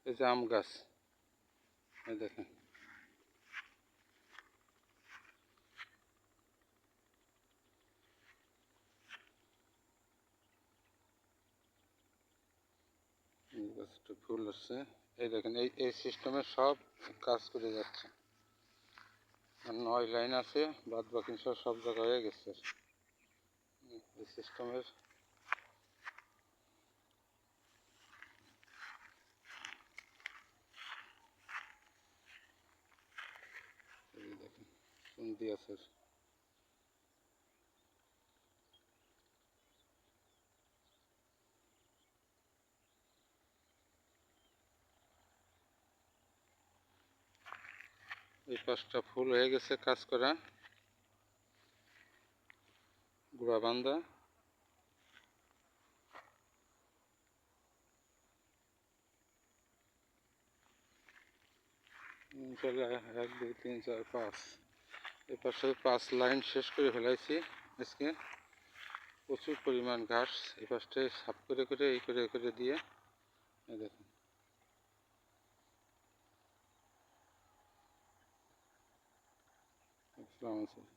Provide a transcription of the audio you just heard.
এই যে আম গাছ, এই দেখেন গাছটা ফুল আসছে। এই দেখেন এই সিস্টেমে সব কাজ করে যাচ্ছে। আর 9 লাইন আছে, বাদ বাকি সব জায়গায় হয়ে গেছে এই সিস্টেমের। এই দেখেন সুন্দি আছে। এই পাশটা ফুল হয়ে গেছে কাজ করা, গুড়া বান্ধা। চলে 1 2 3 4 5, এই পাশে 5 লাইন শেষ করে ফেলাইছি আজকে। প্রচুর পরিমাণ ঘাস এই পাশটায় সাফ করে করে এই করে করে দিয়ে। এই দেখেন আসসালামু আলাইকুম।